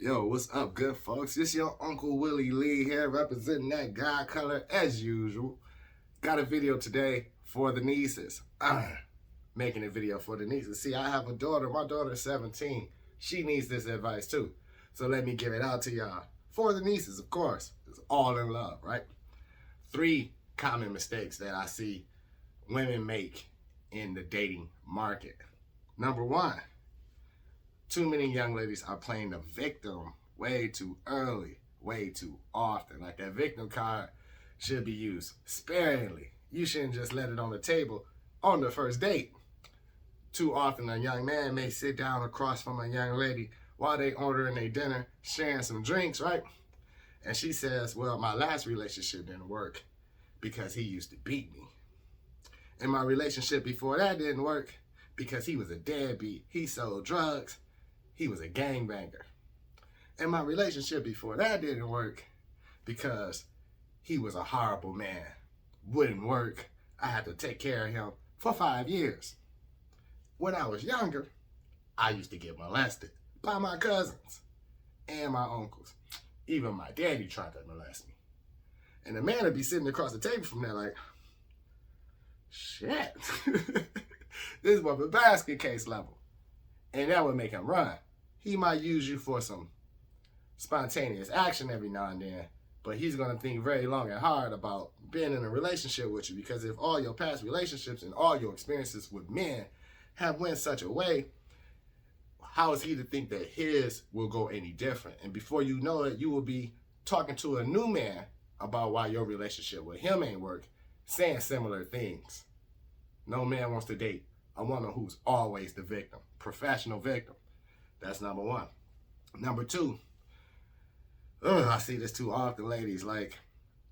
Yo, what's up, good folks? It's your Uncle Willie Lee here, representing that God color as usual. Got a video today for the nieces. Making a video for the nieces. See, I have a daughter. My daughter's 17. She needs this advice too. So let me give it out to y'all. For the nieces, of course. It's all in love, right? 3 common mistakes that I see women make in the dating market. Number 1. Too many young ladies are playing the victim way too early, way too often. Like that victim card should be used sparingly. You shouldn't just let it on the table on the first date. Too often a young man may sit down across from a young lady while they ordering their dinner, sharing some drinks, right? And she says, well, my last relationship didn't work because he used to beat me. And my relationship before that didn't work because he was a deadbeat. He sold drugs. He was a gangbanger. And my relationship before that didn't work because he was a horrible man. Wouldn't work. I had to take care of him for 5 years. When I was younger, I used to get molested by my cousins and my uncles. Even my daddy tried to molest me. And the man would be sitting across the table from there like, shit. This was a basket case level. And that would make him run. He might use you for some spontaneous action every now and then, but he's going to think very long and hard about being in a relationship with you, because if all your past relationships and all your experiences with men have went such a way, how is he to think that his will go any different? And before you know it, you will be talking to a new man about why your relationship with him ain't work, saying similar things. No man wants to date a woman who's always the victim, professional victim. That's number 1. Number 2, I see this too often, ladies, like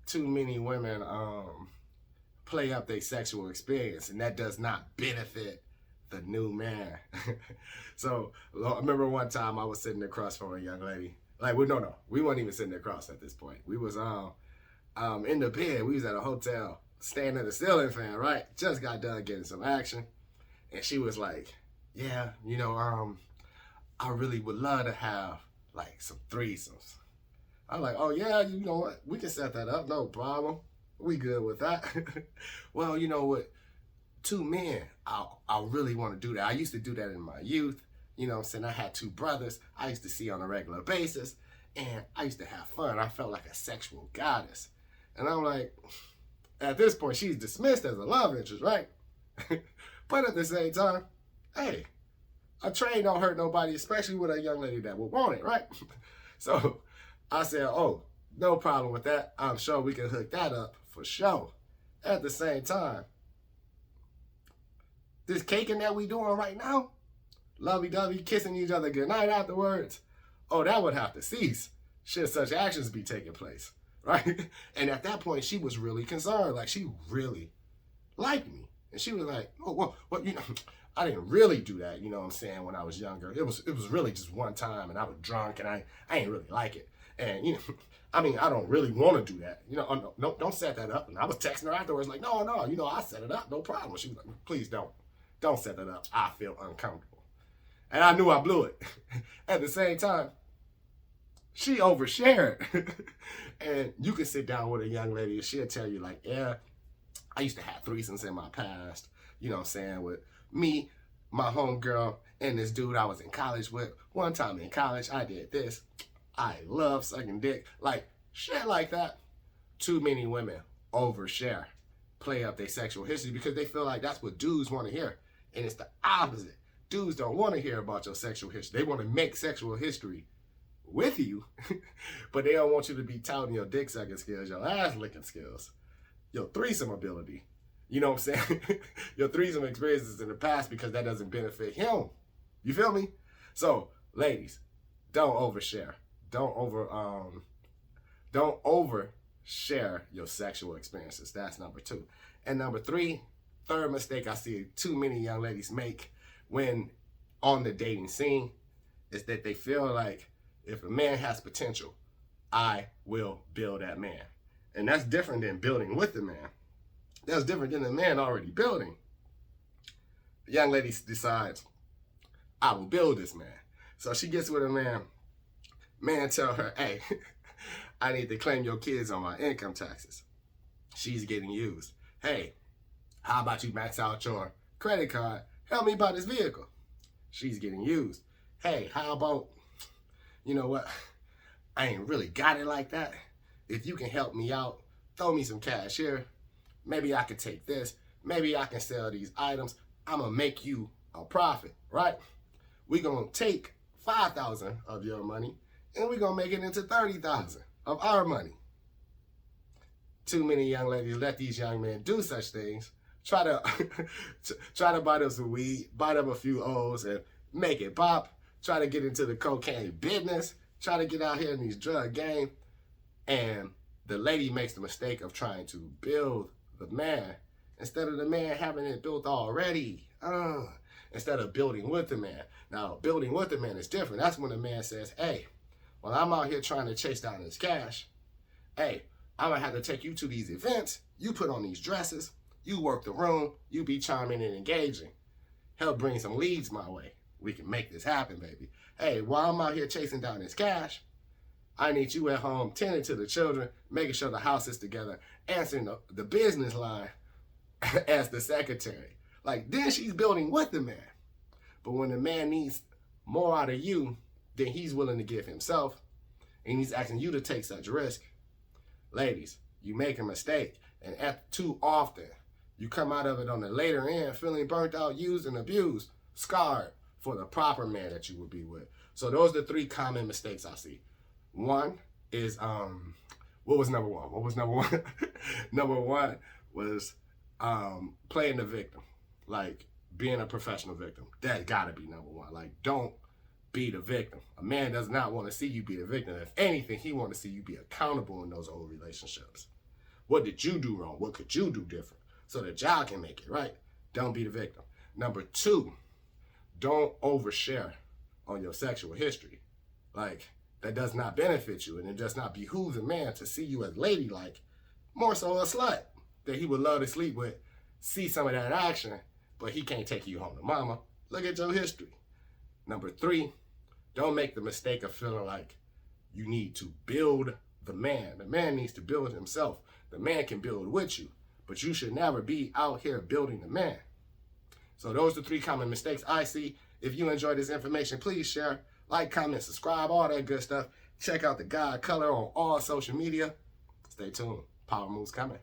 too many women play up their sexual experience, and that does not benefit the new man. So I remember one time I was sitting across from a young lady. Like, we weren't even sitting across at this point. We was in the bed. We was at a hotel, staying in the ceiling fan, right? Just got done getting some action. And she was like, yeah, I really would love to have like some threesomes. I'm like, oh yeah, you know what? We can set that up, no problem. We good with that. Well, you know what? 2 men, I really want to do that. I used to do that in my youth. You know what I'm saying? I had 2 brothers I used to see on a regular basis, and I used to have fun. I felt like a sexual goddess. And I'm like, at this point, she's dismissed as a love interest, right? But at the same time, hey, a train don't hurt nobody, especially with a young lady that would want it, right? So I said, oh, no problem with that. I'm sure we can hook that up for sure. At the same time, this caking that we doing right now, lovey-dovey, kissing each other goodnight afterwards, oh, that would have to cease should such actions be taking place, right? And at that point, she was really concerned. Like, she really liked me. And she was like, oh, well, I didn't really do that, you know what I'm saying, when I was younger. It was really just one time, and I was drunk, and I ain't really like it. And, I don't really want to do that. No, don't set that up. And I was texting her afterwards like, no, I set it up, no problem. She was like, please don't set that up. I feel uncomfortable. And I knew I blew it. At the same time, she overshared. And you can sit down with a young lady and she'll tell you like, yeah, I used to have threesomes in my past, you know what I'm saying, with me, my homegirl, and this dude I was in college with. One time in college, I did this. I love sucking dick. Like, shit like that. Too many women overshare, play up their sexual history because they feel like that's what dudes want to hear. And it's the opposite. Dudes don't want to hear about your sexual history. They want to make sexual history with you, but they don't want you to be touting your dick sucking skills, your ass licking skills, your threesome ability. You know what I'm saying? Your threesome experiences in the past, because that doesn't benefit him. You feel me? So, ladies, don't overshare. Don't overshare your sexual experiences. That's number 2. And number 3, third mistake I see too many young ladies make when on the dating scene is that they feel like if a man has potential, I will build that man. And that's different than building with the man. That's different than the man already building. The young lady decides, I will build this man. So she gets with a man, Man tell her, hey, I need to claim your kids on my income taxes. She's getting used. Hey, how about you max out your credit card? Help me buy this vehicle. She's getting used. Hey, how about, you know what? I ain't really got it like that. If you can help me out, throw me some cash here. Maybe I can take this. Maybe I can sell these items. I'm going to make you a profit, right? We're going to take 5,000 of your money and we're going to make it into 30,000 of our money. Too many young ladies let these young men do such things. Try to buy them some weed, buy them a few O's and make it pop. Try to get into the cocaine business. Try to get out here in these drug game. And the lady makes the mistake of trying to build the man instead of the man having it built already. Instead of building with the man. Now, building with the man is different. That's when the man says, hey, well, I'm out here trying to chase down this cash. Hey, I'm going to have to take you to these events. You put on these dresses. You work the room. You be charming and engaging. Help bring some leads my way. We can make this happen, baby. Hey, while I'm out here chasing down this cash, I need you at home tending to the children, making sure the house is together, answering the business line as the secretary. Like, then she's building with the man. But when the man needs more out of you than he's willing to give himself, and he's asking you to take such risk, ladies, you make a mistake. And too often, you come out of it on the later end feeling burnt out, used, and abused, scarred for the proper man that you would be with. So those are the three common mistakes I see. One is, what was number one? Number one was playing the victim, like being a professional victim. That gotta be number one. Like, don't be the victim. A man does not want to see you be the victim. If anything, he wants to see you be accountable in those old relationships. What did you do wrong? What could you do different? So that y'all can make it right. Don't be the victim. Number two, don't overshare on your sexual history. Like, that does not benefit you, and it does not behoove a man to see you as ladylike, more so a slut that he would love to sleep with, see some of that action, but he can't take you home to mama. Look at your history. Number three, don't make the mistake of feeling like you need to build the man. The man needs to build himself. The man can build with you, but you should never be out here building the man. So those are the three common mistakes I see. If you enjoyed this information, please share, like, comment, subscribe, all that good stuff. Check out the God Color on all social media. Stay tuned. Power moves coming.